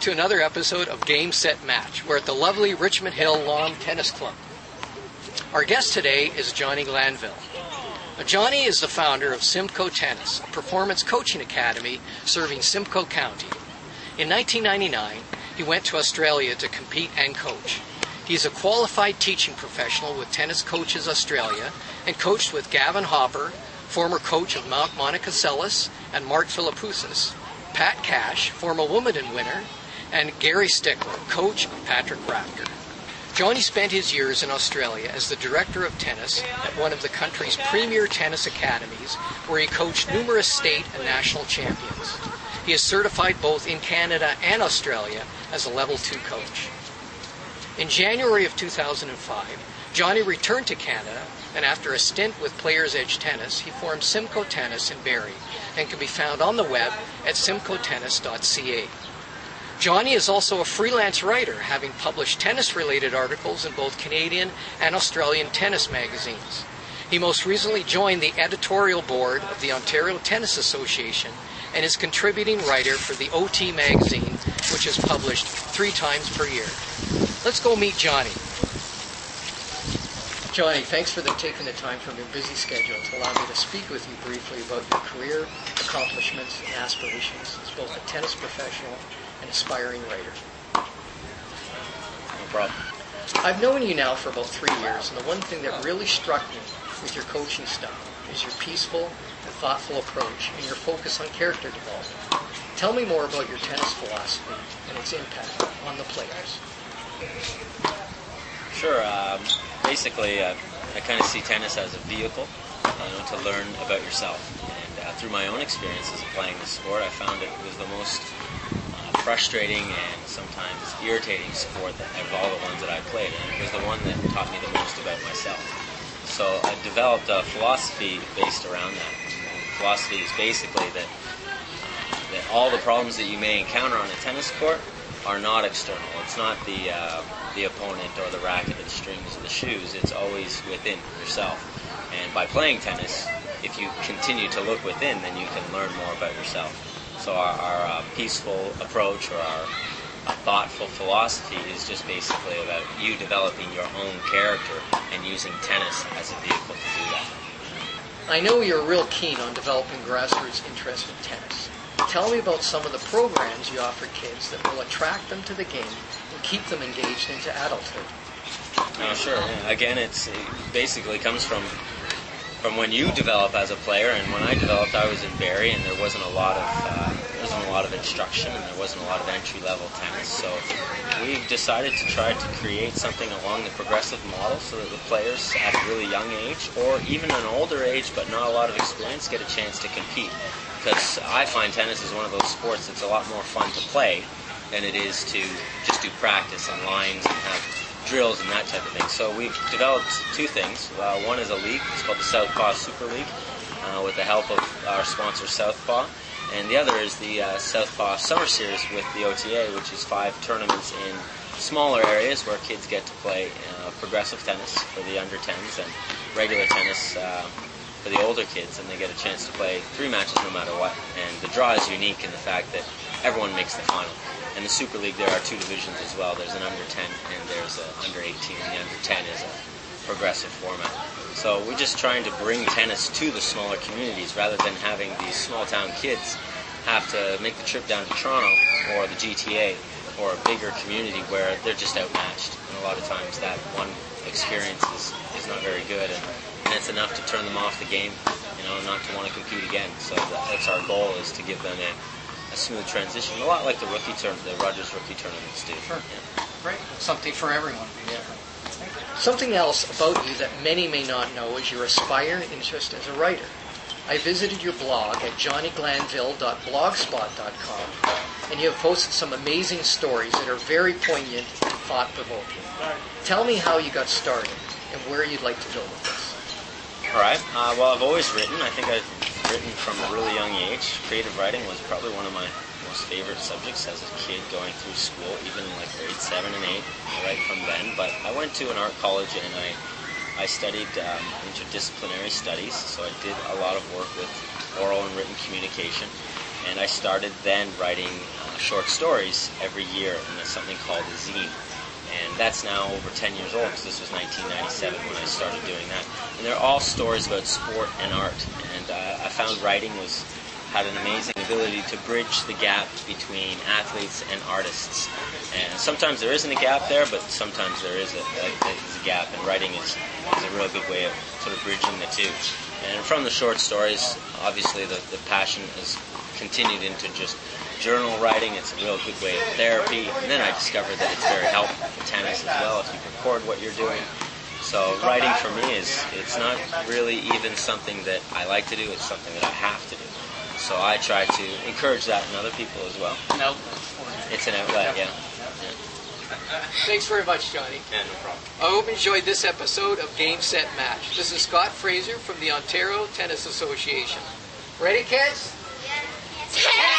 to another episode of Game Set Match. We're at the lovely Richmond Hill Lawn Tennis Club. Our guest today is Johnny Glanville. Johnny is the founder of Simcoe Tennis, a performance coaching academy serving Simcoe County. In 1999, he went to Australia to compete and coach. He is a qualified teaching professional with Tennis Coaches Australia and coached with Gavin Hopper, former coach of Mount Monticello, and Mark Philippoussis, Pat Cash, former Wimbledon winner, and Gary Stickler, coach of Patrick Raptor. Johnny spent his years in Australia as the director of tennis at one of the country's premier tennis academies, where he coached numerous state and national champions. He is certified both in Canada and Australia as a Level 2 coach. In January of 2005, Johnny returned to Canada, and after a stint with Players Edge Tennis, he formed Simcoe Tennis in Barrie and can be found on the web at simcoetennis.ca. Johnny is also a freelance writer, having published tennis-related articles in both Canadian and Australian tennis magazines. He most recently joined the editorial board of the Ontario Tennis Association and is contributing writer for the OT magazine, which is published 3 times per year. Let's go meet Johnny. Johnny, thanks for taking the time from your busy schedule to allow me to speak with you briefly about your career, accomplishments, and aspirations as both a tennis professional and aspiring writer. No problem. I've known you now for about 3 years, and the one thing that really struck me with your coaching style is your peaceful and thoughtful approach and your focus on character development. Tell me more about your tennis philosophy and its impact on the players. Sure. Basically, I kind of see tennis as a vehicle, to learn about yourself. And through my own experiences of playing the sport, I found it was the most frustrating and sometimes irritating sport of all the ones that I played, and it was the one that taught me the most about myself. So I developed a philosophy based around that. And the philosophy is basically that all the problems that you may encounter on a tennis court are not external. It's not the opponent or the racket or the strings or the shoes. It's always within yourself. And by playing tennis, if you continue to look within, then you can learn more about yourself. So our peaceful approach or our thoughtful philosophy is just basically about you developing your own character and using tennis as a vehicle to do that. I know you're real keen on developing grassroots interest in tennis. Tell me about some of the programs you offer kids that will attract them to the game and keep them engaged into adulthood. Sure. Yeah. Again, it basically comes from when you develop as a player, and when I developed, I was in Barrie, and there wasn't a lot of instruction, and there wasn't a lot of entry-level tennis. So we've decided to try to create something along the progressive model, so that the players at a really young age, or even an older age but not a lot of experience, get a chance to compete. Because I find tennis is one of those sports that's a lot more fun to play than it is to just do practice on lines and have drills and that type of thing. So we've developed 2 things. One is a league. It's called the Southpaw Super League, with the help of our sponsor Southpaw. And the other is the Southpaw Summer Series with the OTA, which is 5 tournaments in smaller areas where kids get to play progressive tennis for the under 10s and regular tennis for the older kids, and they get a chance to play 3 matches no matter what. And the draw is unique in the fact that everyone makes the final. In the Super League, there are 2 divisions as well. There's an under 10 and there's an under 18, and the under 10 is a progressive format. So we're just trying to bring tennis to the smaller communities rather than having these small town kids have to make the trip down to Toronto or the GTA or a bigger community where they're just outmatched. And a lot of times that one experience is not very good, and it's enough to turn them off the game, not to want to compete again. So that's our goal, is to give them a smooth transition, a lot like the Rogers rookie tournaments do. Sure. Yeah. Great. Something for everyone. Yeah. Something else about you that many may not know is your aspiring interest as a writer. I visited your blog at johnnyglanville.blogspot.com, and you have posted some amazing stories that are very poignant and thought-provoking. Tell me how you got started and where you'd like to go with this. All right. Well, I've always written. I think I've written from a really young age. Creative writing was probably one of my most favorite subjects as a kid going through school, even like grade 7 and 8, right from then. But I went to an art college and I studied interdisciplinary studies, so I did a lot of work with oral and written communication. And I started then writing short stories every year in something called a zine. And that's now over 10 years old, because this was 1997 when I started doing that. And they're all stories about sport and art. And I found writing had an amazing ability to bridge the gap between athletes and artists. And sometimes there isn't a gap there, but sometimes there is a gap, and writing is a real good way of sort of bridging the two. And from the short stories, obviously the passion has continued into just journal writing. It's a real good way of therapy. And then I discovered that it's very helpful for tennis as well if you record what you're doing. So writing for me it's not really even something that I like to do, it's something that I have to do. So I try to encourage that in other people as well. An outlet. It's an outlet, yeah. Thanks very much, Johnny. Yeah, no problem. I hope you enjoyed this episode of Game Set Match. This is Scott Fraser from the Ontario Tennis Association. Ready, kids? Yes.